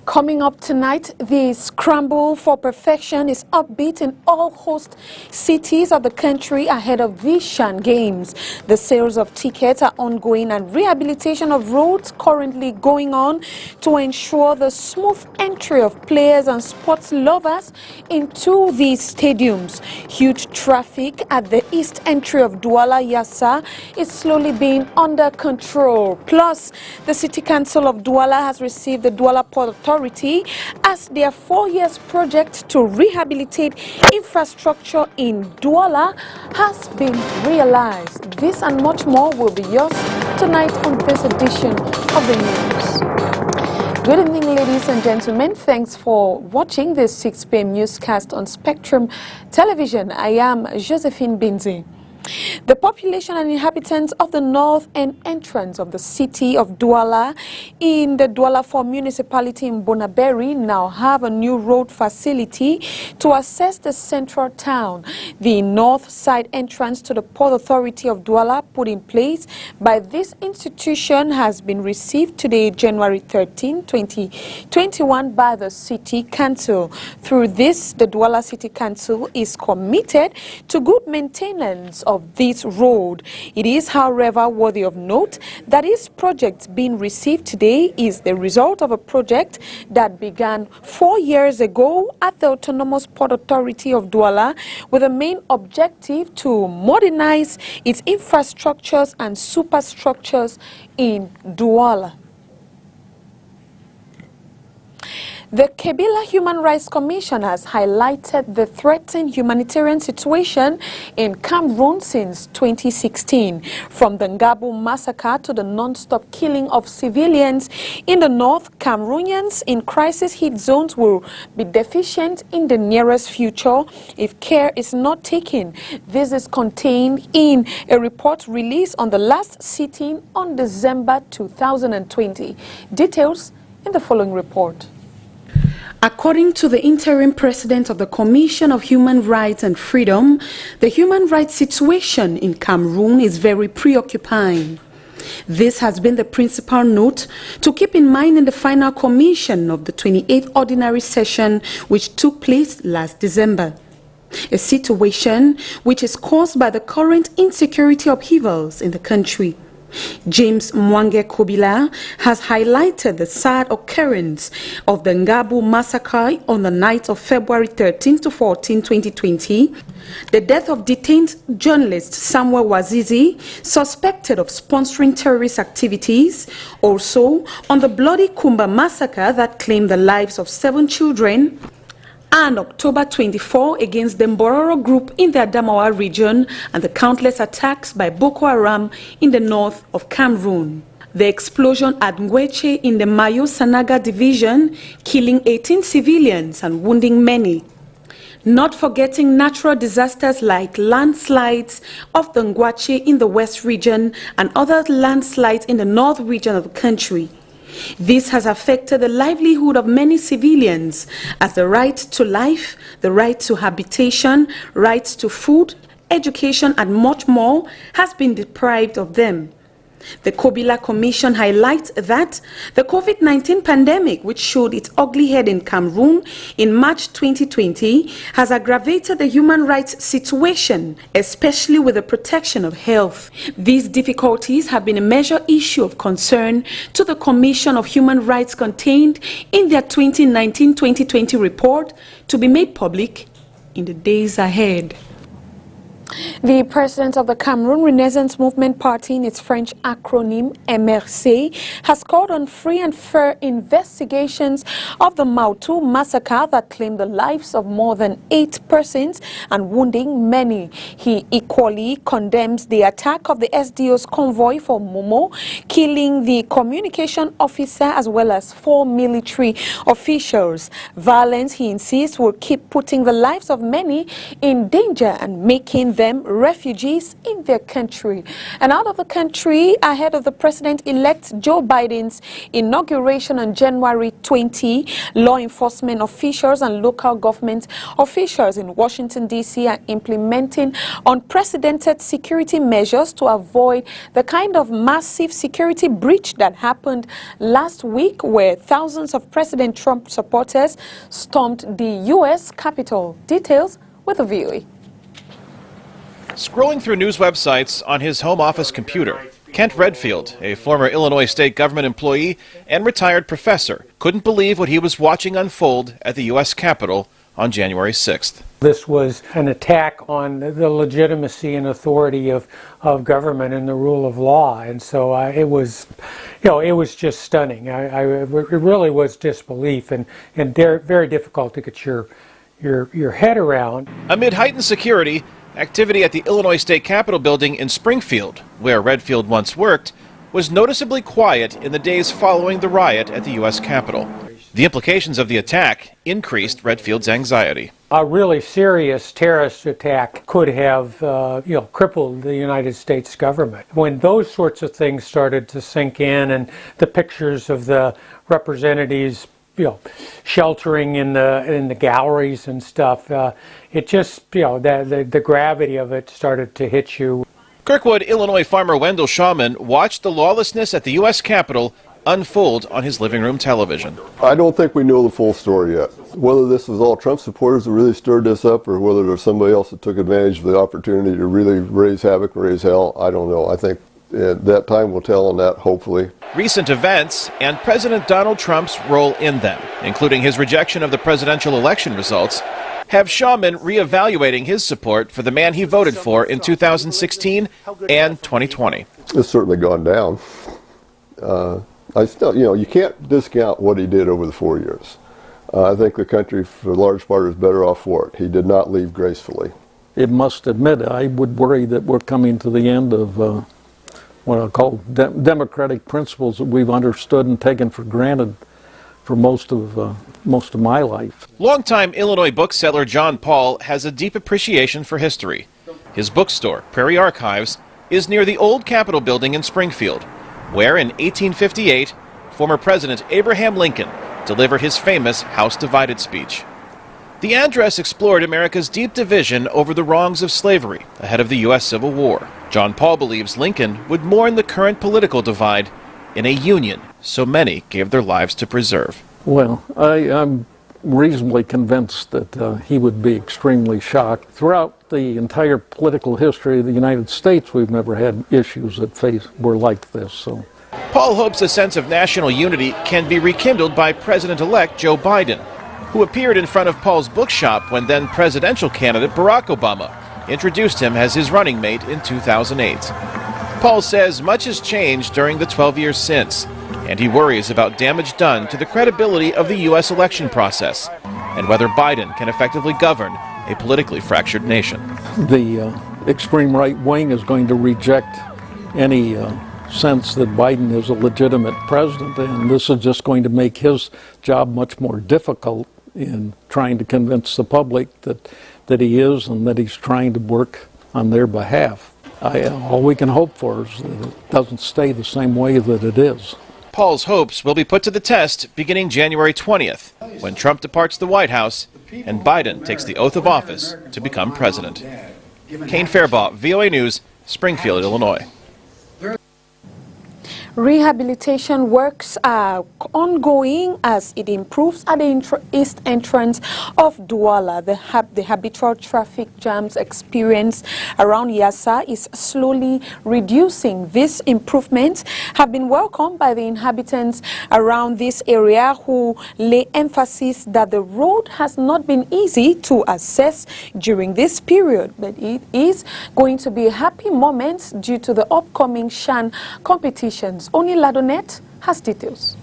Coming up tonight, the scramble for perfection is upbeat in all host cities of the country ahead of Vishan Games. The sales of tickets are ongoing and rehabilitation of roads currently going on to ensure the smooth entry of players and sports lovers into these stadiums. Huge traffic at the east entry of Douala Yassa is slowly being under control. Plus, the City Council of Douala has received the Douala Port Authority as their 4 years project to rehabilitate infrastructure in Douala has been realized. This and much more will be yours tonight on this edition of the news. Good evening, ladies and gentlemen. Thanks for watching this 6 p.m. newscast on Spectrum Television. I am Josephine Bindzi. The population and inhabitants of the north end entrance of the city of Douala in the Douala 4 municipality in Bonaberi now have a new road facility to access the central town. The north side entrance to the Port Authority of Douala put in place by this institution has been received today, January 13, 2021 by the City Council. Through this, the Douala City Council is committed to good maintenance of this road. It is, however, worthy of note that this project being received today is the result of a project that began 4 years ago at the Autonomous Port Authority of Douala with a main objective to modernize its infrastructures and superstructures in Douala. The Kabila Human Rights Commission has highlighted the threatened humanitarian situation in Cameroon since 2016. From the Ngabu massacre to the non-stop killing of civilians in the north, Cameroonians in crisis-hit zones will be deficient in the nearest future if care is not taken. This is contained in a report released on the last sitting on December 2020. Details in the following report. According to the interim president of the Commission of Human Rights and Freedom, the human rights situation in Cameroon is very preoccupying. This has been the principal note to keep in mind in the final commission of the 28th ordinary session, which took place last December. A situation which is caused by the current insecurity upheavals in the country. James Mwange Kobila has highlighted the sad occurrence of the Ngabu massacre on the night of February 13 to 14, 2020, the death of detained journalist Samuel Wazizi, suspected of sponsoring terrorist activities, also on the bloody Kumba massacre that claimed the lives of 7 children, and October 24 against the Mbororo group in the Adamawa region and the countless attacks by Boko Haram in the north of Cameroon. The explosion at Ngweche in the Mayo Sanaga division, killing 18 civilians and wounding many. Not forgetting natural disasters like landslides of the Ngwache in the west region and other landslides in the north region of the country. This has affected the livelihood of many civilians as the right to life, the right to habitation, rights to food, education and much more has been deprived of them. The Kobila Commission highlights that the COVID-19 pandemic, which showed its ugly head in Cameroon in March 2020, has aggravated the human rights situation, especially with the protection of health. These difficulties have been a major issue of concern to the Commission of Human Rights contained in their 2019-2020 report to be made public in the days ahead. The president of the Cameroon Renaissance Movement Party, in its French acronym MRC, has called on free and fair investigations of the Mautu massacre that claimed the lives of more than 8 persons and wounding many. He equally condemns the attack of the SDO's convoy for Momo, killing the communication officer as well as 4 military officials. Violence, he insists, will keep putting the lives of many in danger and making them them refugees in their country. And out of the country, ahead of the President-elect Joe Biden's inauguration on January 20, law enforcement officials and local government officials in Washington, D.C. are implementing unprecedented security measures to avoid the kind of massive security breach that happened last week, where thousands of President Trump supporters stormed the U.S. Capitol. Details with a VOA. Scrolling through news websites on his home office computer, Kent Redfield, a former Illinois state government employee and retired professor, couldn't believe what he was watching unfold at the U.S. Capitol on January 6th. This was an attack on the legitimacy and authority of government and the rule of law, and so it was just stunning. It really was disbelief and very difficult to get your head around. Amid heightened security, activity at the Illinois State Capitol building in Springfield, where Redfield once worked, was noticeably quiet in the days following the riot at the U.S. Capitol. The implications of the attack increased Redfield's anxiety. A really serious terrorist attack could have, crippled the United States government. When those sorts of things started to sink in, and the pictures of the representatives, sheltering in the galleries and stuff, it just, the gravity of it started to hit you. Kirkwood, Illinois farmer Wendell Shawman watched the lawlessness at the U.S. Capitol unfold on his living room television. I don't think we know the full story yet. Whether this was all Trump supporters that really stirred this up, or whether there was somebody else that took advantage of the opportunity to really raise havoc and raise hell, I don't know. I think that time will tell on that, hopefully. Recent events and President Donald Trump's role in them, including his rejection of the presidential election results, have Shawman reevaluating his support for the man he voted for in 2016 and 2020. It's certainly gone down. I still, you can't discount what he did over the 4 years. I think the country, for a large part, is better off for it. He did not leave gracefully. It must admit, I would worry that we're coming to the end of what I'll call democratic principles that we've understood and taken for granted for most of my life. Longtime Illinois bookseller John Paul has a deep appreciation for history. His bookstore, Prairie Archives, is near the old Capitol building in Springfield, where in 1858, former President Abraham Lincoln delivered his famous House Divided speech. The address explored America's deep division over the wrongs of slavery ahead of the U.S. Civil War. John Paul believes Lincoln would mourn the current political divide in a union so many gave their lives to preserve. Well, I'm reasonably convinced that he would be extremely shocked. Throughout the entire political history of the United States, we've never had issues that were like this. So, Paul hopes a sense of national unity can be rekindled by President-elect Joe Biden, who appeared in front of Paul's bookshop when then presidential candidate Barack Obama introduced him as his running mate in 2008. Paul says much has changed during the 12 years since, and he worries about damage done to the credibility of the U.S. election process and whether Biden can effectively govern a politically fractured nation. The extreme right wing is going to reject any sense that Biden is a legitimate president, and this is just going to make his job much more difficult in trying to convince the public that he is and that he's trying to work on their behalf. All we can hope for is that it doesn't stay the same way that it is. Paul's hopes will be put to the test beginning January 20th, when Trump departs the White House and Biden takes the oath of office to become president. Kane Fairbaugh, VOA News, Springfield, Illinois. Rehabilitation works are ongoing as it improves at the east entrance of Douala. The habitual traffic jams experienced around Yassa is slowly reducing. These improvements have been welcomed by the inhabitants around this area, who lay emphasis that the road has not been easy to access during this period, but it is going to be a happy moment due to the upcoming Shan competitions. Only Ladonet has details.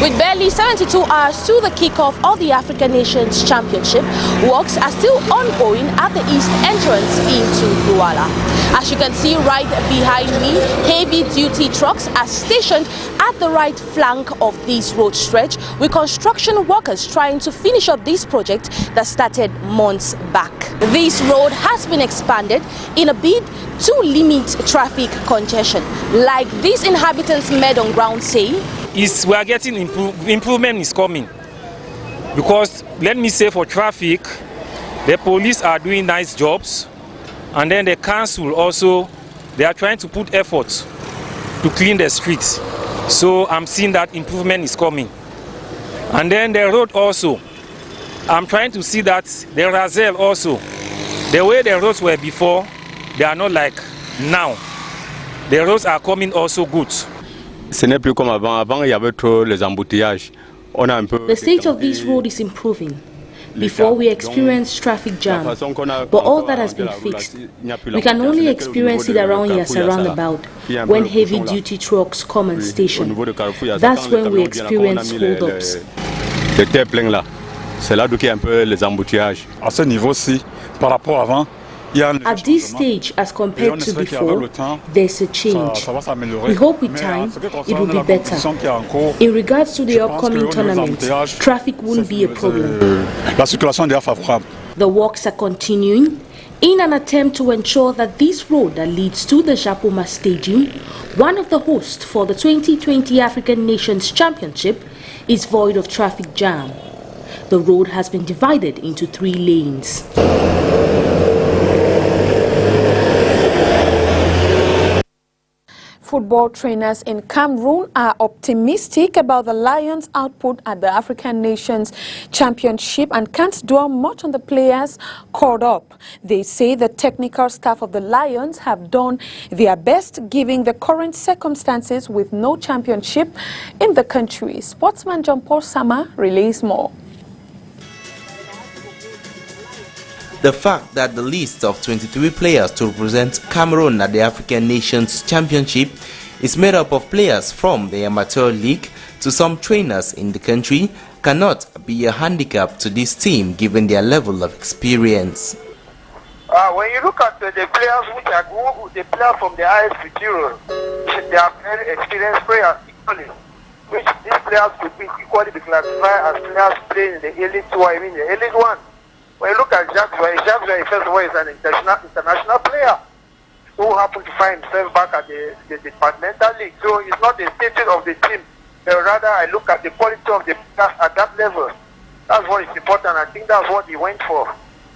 With barely Only 72 hours to the kickoff of the African Nations Championship, works are still ongoing at the east entrance into Douala. As you can see right behind me, heavy-duty trucks are stationed at the right flank of this road stretch, with construction workers trying to finish up this project that started months back. This road has been expanded in a bid to limit traffic congestion. Like these inhabitants made on ground say, we are getting improvement is coming, because let me say, for traffic, the police are doing nice jobs, and then the council also, they are trying to put effort to clean the streets. So I'm seeing that improvement is coming. And then the road also, I'm trying to see that the Razel also, the way the roads were before, they are not like now. The roads are coming also good. The state of this road is improving. Before we experienced traffic jam, but all that has been fixed. We can only experience it around Yassa roundabout when heavy-duty trucks come and station. That's when we experience hold-ups. At this stage, as compared to before, there's a change. We hope with time it will be better. In regards to the upcoming tournament, traffic won't be a problem. The works are continuing in an attempt to ensure that this road that leads to the Japoma Stadium, one of the hosts for the 2020 African Nations Championship, is void of traffic jam. The road has been divided into 3 lanes. Football trainers in Cameroon are optimistic about the Lions' output at the African Nations Championship and can't dwell much on the players called up. They say the technical staff of the Lions have done their best given the current circumstances with no championship in the country. Sportsman John Paul Sama relays more. The fact that the list of 23 players to represent Cameroon at the African Nations Championship is made up of players from the amateur league to some trainers in the country cannot be a handicap to this team given their level of experience. When you look at the players which are the players from the highest material, they are very experienced players equally, which these players could be equally be classified as players playing in the elite 2, I mean the elite 1. When you look at Jacques Joy, first of all, is an international player who happened to find himself back at the departmental league. So it's not the status of the team, but rather I look at the quality of the players at that level. That's what is important. I think that's what he went for.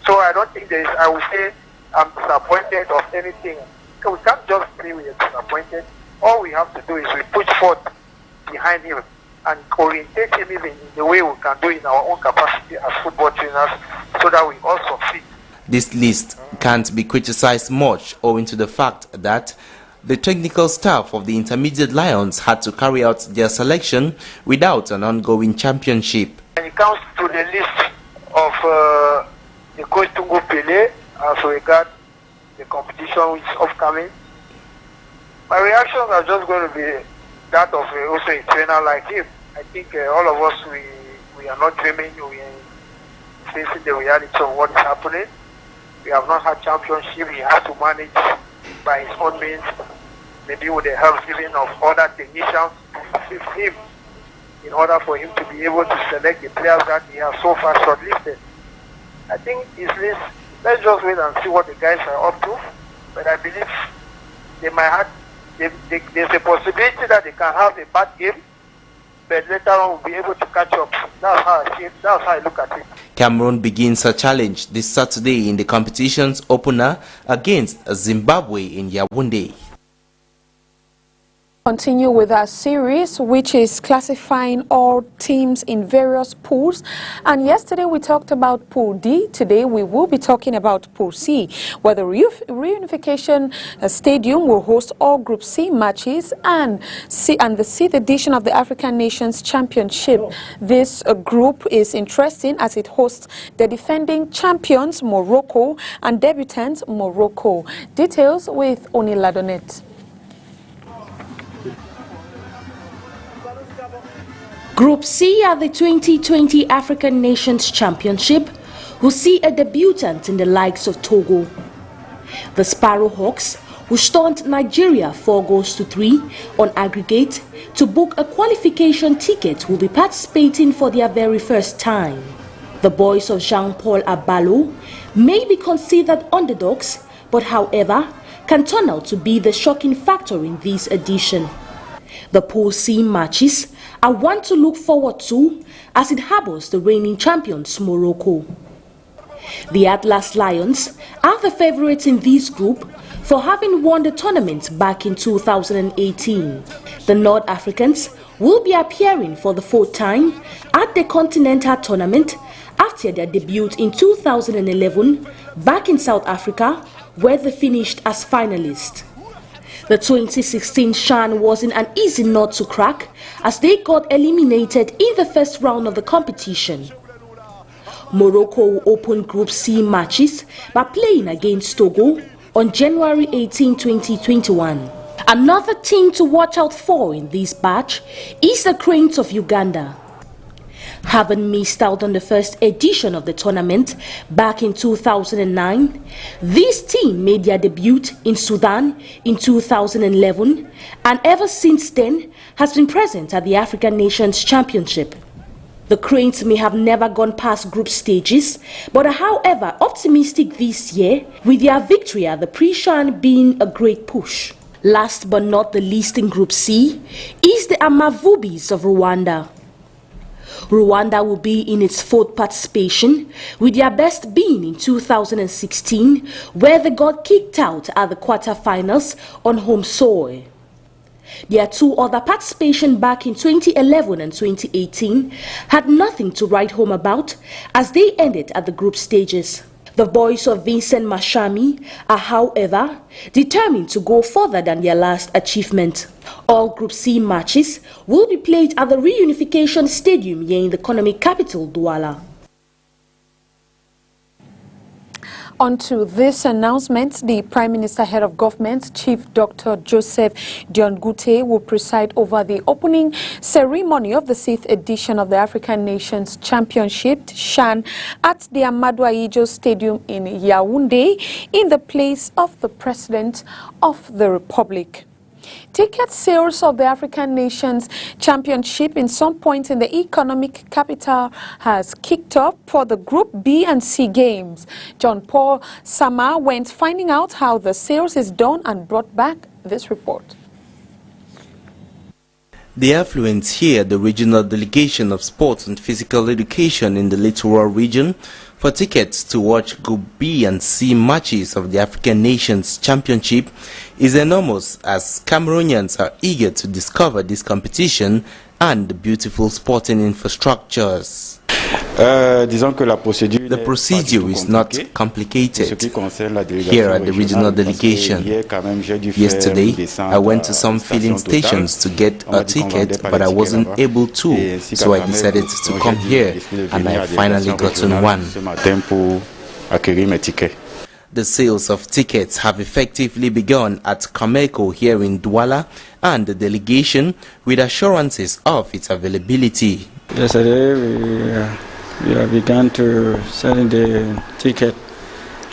So I don't think there is, I would say, I'm disappointed of anything. So we can't just say we are disappointed. All we have to do is we push forth behind him and orientate him even in the way we can do in our own capacity as football trainers so that we also fit. This list can't be criticized much owing to the fact that the technical staff of the Intermediate Lions had to carry out their selection without an ongoing championship. When it comes to the list of the coach Tungu Pele as regards the competition which is upcoming, my reactions are just going to be that of also a trainer like him. I think all of us, we are not dreaming, we are facing the reality of what is happening. We have not had championship, he has to manage by his own means, maybe with the help even of other technicians to assist him in order for him to be able to select the players that he has so far shortlisted. I think his list, let's just wait and see what the guys are up to, but I believe they might have, there's a possibility that they can have a bad game, but later on we'll be able to catch up. That's how I see it. That's how I look at it. Cameroon begins a challenge this Saturday in the competition's opener against Zimbabwe in Yaoundé. Continue with our series, which is classifying all teams in various pools. And yesterday we talked about Pool D. Today we will be talking about Pool C, where the Reunification Stadium will host all Group C matches and the 6th edition of the African Nations Championship. This group is interesting as it hosts the defending champions Morocco and debutants Morocco. Details with Oni Ladonet. Group C at the 2020 African Nations Championship will see a debutant in the likes of Togo. The Sparrowhawks, who stunned Nigeria 4-3 on aggregate to book a qualification ticket, will be participating for their very first time. The boys of Jean-Paul Abalo may be considered underdogs, but however, can turn out to be the shocking factor in this edition. The Pool C matches are one to look forward to as it harbors the reigning champions Morocco. The Atlas Lions are the favorites in this group for having won the tournament back in 2018. The North Africans will be appearing for the fourth time at the Continental Tournament after their debut in 2011 back in South Africa, where they finished as finalists. The 2016 CHAN wasn't an easy nut to crack as they got eliminated in the first round of the competition. Morocco will open Group C matches by playing against Togo on January 18, 2021. Another team to watch out for in this batch is the Cranes of Uganda. Having missed out on the first edition of the tournament back in 2009, this team made their debut in Sudan in 2011 and ever since then has been present at the African Nations Championship. The Cranes may have never gone past group stages, but are however optimistic this year, with their victory at the pre-CHAN being a great push. Last but not the least in Group C is the Amavubis of Rwanda. Rwanda will be in its fourth participation, with their best being in 2016, where they got kicked out at the quarter-finals on home soil. Their two other participations back in 2011 and 2018 had nothing to write home about as they ended at the group stages. The boys of Vincent Mashami are, however, determined to go further than their last achievement. All Group C matches will be played at the Reunification Stadium here in the economic capital, Douala. On to this announcement, the Prime Minister, Head of Government, Chief Dr. Joseph Diongute, will preside over the opening ceremony of the 6th edition of the African Nations Championship, CHAN, at the Amadou Ahidjo Stadium in Yaoundé, in the place of the President of the Republic. Ticket sales of the African Nations Championship in some points in the economic capital has kicked off for the Group B and C games. John Paul Sama went finding out how the sales is done and brought back this report. The affluents here, the regional delegation of sports and physical education in the littoral region, for tickets to watch Group B and C matches of the African Nations Championship is enormous, as Cameroonians are eager to discover this competition and the beautiful sporting infrastructures. The procedure is not complicated. Here at the regional delegation, yesterday I went to some filling stations to get a ticket, but I wasn't able to, so I decided to come here, and I finally gotten one. The sales of tickets have effectively begun at Kameko here in Douala, and the delegation with assurances of its availability. Yesterday we have begun to sell the ticket.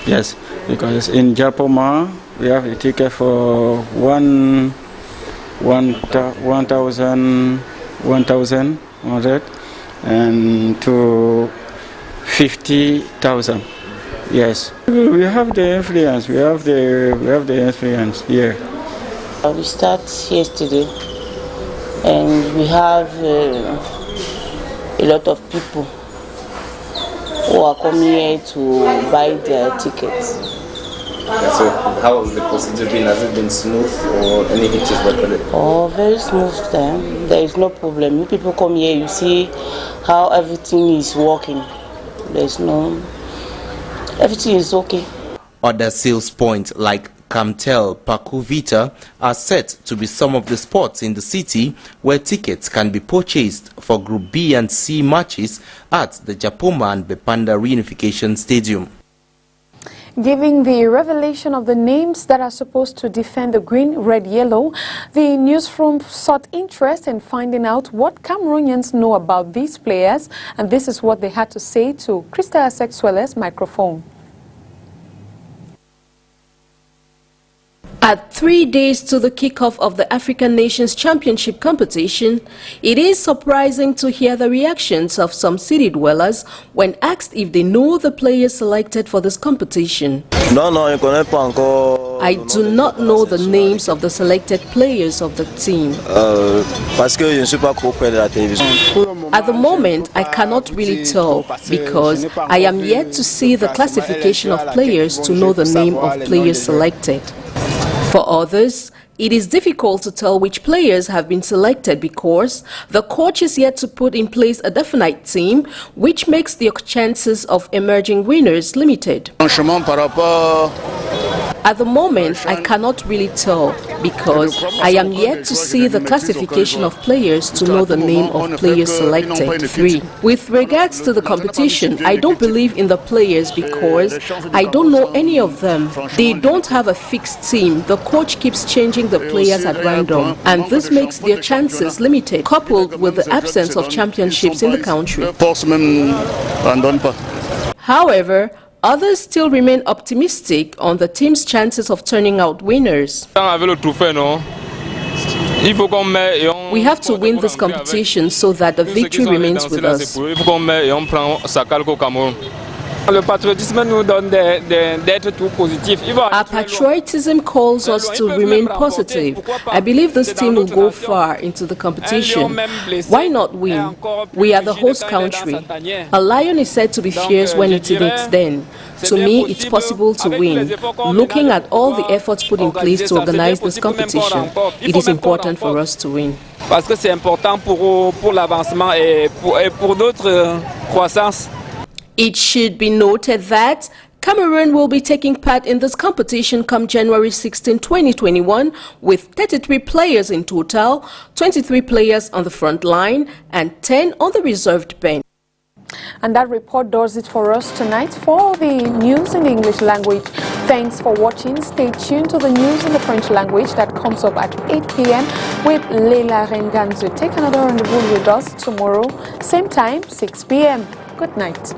Yes, because in Japoma we have a ticket for 1,100 and to 50,000. Yes, we have the influence. We have the influence here. We start yesterday, and we have a lot of people who are coming here to buy their tickets. So, how has the procedure been? Has it been smooth or any hitches recorded? Oh, very smooth then. There is no problem. You people come here, you see how everything is working. Everything is okay. Other sales points like Camtel, Pakuvita are set to be some of the spots in the city where tickets can be purchased for Group B and C matches at the Japoma and Bepanda Reunification Stadium. Giving the revelation of the names that are supposed to defend the green, red, yellow, the newsroom sought interest in finding out what Cameroonians know about these players, and this is what they had to say to Krista Sexuel's microphone. At 3 days to the kickoff of the African Nations Championship competition, it is surprising to hear the reactions of some city dwellers when asked if they know the players selected for this competition. I do not know the names of the selected players of the team. At the moment, I cannot really tell because I am yet to see the classification of players to know the name of players selected. For others, it is difficult to tell which players have been selected because the coach is yet to put in place a definite team, which makes the chances of emerging winners limited. At the moment, I cannot really tell because I am yet to see the classification of players to know the name of players selected. 3. With regards to the competition, I don't believe in the players because I don't know any of them. They don't have a fixed team. The coach keeps changing the players at random, and this makes their chances limited, coupled with the absence of championships in the country. However, others still remain optimistic on the team's chances of turning out winners. We have to win this competition so that the victory remains with us. Our patriotism calls us to remain positive. I believe this team will go far into the competition. Why not win? We are the host country. A lion is said to be fierce when it's in its den. To me, it's possible to win. Looking at all the efforts put in place to organize this competition, it is important for us to win. It should be noted that Cameroon will be taking part in this competition come January 16, 2021 with 33 players in total, 23 players on the front line and 10 on the reserved bench. And that report does it for us tonight for the news in the English language. Thanks for watching. Stay tuned to the news in the French language that comes up at 8 p.m. with Leila Renganzu. Take another rendezvous with us tomorrow, same time, 6 p.m. Good night.